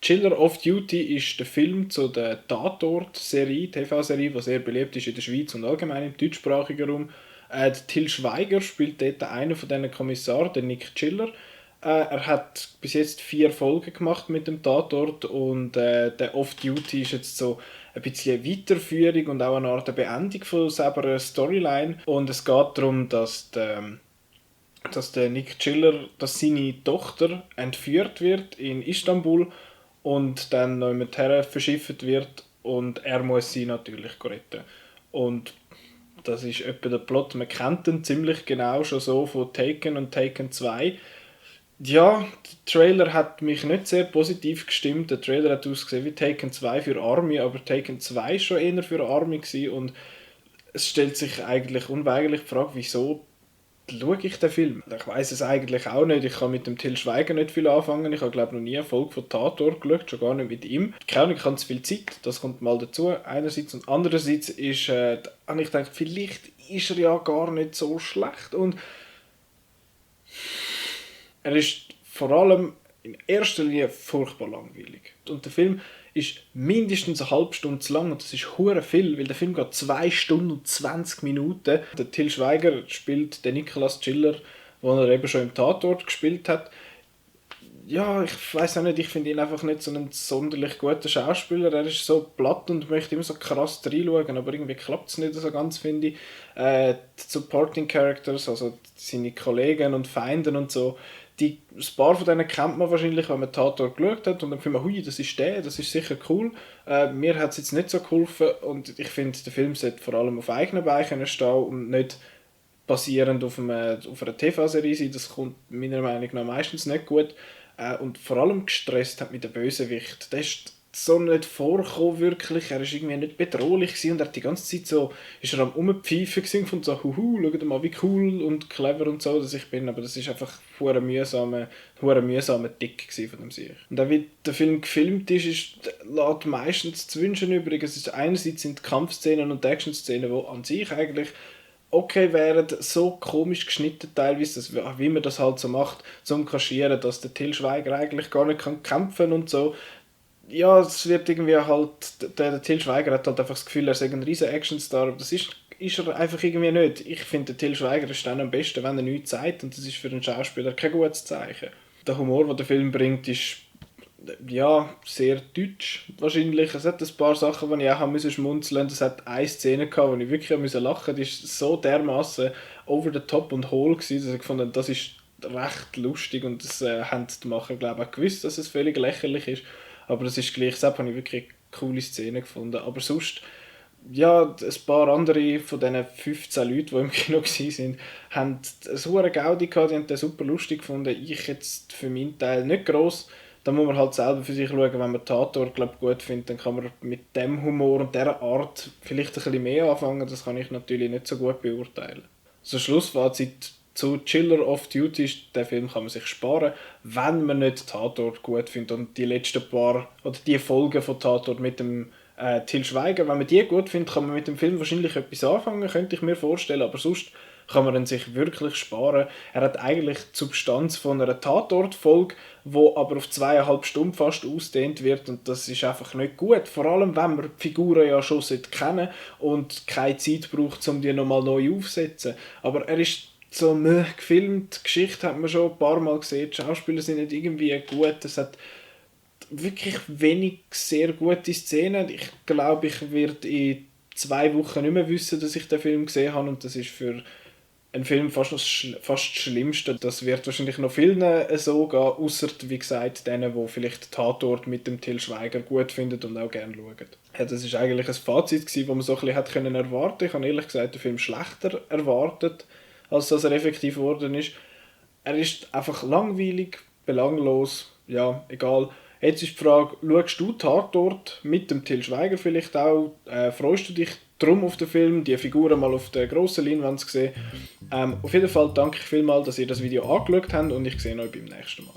Chiller of Duty ist der Film zu der Tatort-Serie, TV-Serie, die sehr beliebt ist in der Schweiz und allgemein im deutschsprachigen Raum. Till Schweiger spielt dort einen von diesen Kommissaren, den Nick Chiller. Er hat bis jetzt 4 Folgen gemacht mit dem Tatort und der Off-Duty ist jetzt so ein bisschen eine Weiterführung und auch eine Art Beendung von selber einer Storyline. Und es geht darum, dass der Nick Chiller, dass seine Tochter entführt wird in Istanbul und dann noch mit her verschifft wird und er muss sie natürlich retten. Und das ist etwa der Plot. Man kennt ihn ziemlich genau schon so von Taken und Taken 2. Ja, der Trailer hat mich nicht sehr positiv gestimmt. Der Trailer hat ausgesehen wie Taken 2 für Army, aber Taken 2 war schon eher für Army gewesen. Und es stellt sich eigentlich unweigerlich die Frage, wieso schaue ich den Film? Ich weiß es eigentlich auch nicht. Ich kann mit dem Till Schweiger nicht viel anfangen. Ich habe glaube noch nie eine Folge von Tatort geschaut, schon gar nicht mit ihm. Keine Ahnung, ich habe zu viel Zeit, das kommt mal dazu. Einerseits und andererseits ist, habe ich gedacht, vielleicht ist er ja gar nicht so schlecht. Und er ist vor allem in erster Linie furchtbar langweilig. Und der Film ist mindestens eine halbe Stunde zu lang und das ist hure viel, weil der Film geht 2 Stunden und 20 Minuten. Der Till Schweiger spielt den Nicolas Chiller, den er eben schon im Tatort gespielt hat. Ja, ich weiß auch nicht, ich finde ihn einfach nicht so einen sonderlich guten Schauspieler. Er ist so platt und möchte immer so krass reinschauen, aber irgendwie klappt es nicht so ganz, finde ich. Die Supporting Characters, also seine Kollegen und Feinde und so, ein paar von denen kennt man wahrscheinlich, wenn man Tatort geschaut hat und dann findet man, hui, das ist der, das ist sicher cool. Mir hat es jetzt nicht so geholfen und ich finde, der Film sollte vor allem auf eigenen Beinen stehen und nicht basierend auf einer TV-Serie sein. Das kommt meiner Meinung nach meistens nicht gut. Und vor allem gestresst hat mit dem Bösewicht. Der ist so nicht vorgekommen wirklich. Er war irgendwie nicht bedrohlich gewesen und er hat die ganze Zeit so, ist er am Rumpfeifen gewesen und so, huhu, schaut mal wie cool und clever und so, dass ich bin. Aber das ist einfach hure mühsamer Dick gewesen von dem Sieg. Und auch wie der Film gefilmt lässt meistens zu wünschen übrig. Es ist einerseits sind die Kampfszenen und die Action-Szenen, die an sich eigentlich okay wären, so komisch geschnitten teilweise, wie man das halt so macht, zum Kaschieren, dass der Till Schweiger eigentlich gar nicht kämpfen kann und so. Ja, es wird irgendwie halt, der Till Schweiger hat halt einfach das Gefühl, er sei ein riesen Actionstar, aber das ist er einfach irgendwie nicht. Ich finde, der Till Schweiger ist dann am besten, wenn er nichts sagt und das ist für einen Schauspieler kein gutes Zeichen. Der Humor, den der Film bringt, ist ja, sehr deutsch wahrscheinlich. Es hat ein paar Sachen, die ich auch schmunzeln musste. Es hat eine Szene gehabt, wo ich wirklich lachen musste. Die war so dermaßen over the top und hohl gewesen, dass ich fand, das ist recht lustig und das haben die Macher, glaube ich, auch gewusst, dass es völlig lächerlich ist. Aber das ist gleich, das habe ich wirklich eine coole Szene gefunden. Aber sonst, ja, ein paar andere von diesen 15 Leuten, die im Kino waren, haben eine super Gaudi gehabt, die haben das super lustig gefunden. Ich jetzt für meinen Teil nicht gross. Da muss man halt selber für sich schauen, wenn man Tatort gut findet, dann kann man mit dem Humor und dieser Art vielleicht ein bisschen mehr anfangen. Das kann ich natürlich nicht so gut beurteilen. Also Schlussfazit zu Chiller of Duty ist, den Film kann man sich sparen, wenn man nicht Tatort gut findet und die letzten paar oder die Folgen von Tatort mit dem Till Schweiger, wenn man die gut findet, kann man mit dem Film wahrscheinlich etwas anfangen, könnte ich mir vorstellen, aber sonst kann man ihn sich wirklich sparen. Er hat eigentlich die Substanz von einer Tatort-Folge, die aber auf 2,5 Stunden fast ausdehnt wird und das ist einfach nicht gut. Vor allem, wenn man die Figuren ja schon kennen und keine Zeit braucht, um die nochmal neu aufzusetzen. Aber er ist so gefilmt, die Geschichte hat man schon ein paar Mal gesehen, die Schauspieler sind nicht irgendwie gut, es hat wirklich wenig sehr gute Szenen. Ich glaube, ich werde in 2 Wochen nicht mehr wissen, dass ich den Film gesehen habe und das ist für einen Film fast das Schlimmste. Das wird wahrscheinlich noch vielen so gehen, ausser wie gesagt denen, die vielleicht Tatort mit dem Till Schweiger gut finden und auch gerne schauen. Ja, das ist eigentlich ein Fazit gewesen, das man so ein bisschen hat können erwarten. Ich habe ehrlich gesagt den Film schlechter erwartet, als dass er effektiv geworden ist. Er ist einfach langweilig, belanglos, ja, egal. Jetzt ist die Frage, schaust du Tatort mit dem Till Schweiger vielleicht auch? Freust du dich drum auf den Film, die Figuren mal auf der grossen Leinwand zu sehen? Auf jeden Fall danke ich vielmals, dass ihr das Video angeschaut habt und ich sehe euch beim nächsten Mal.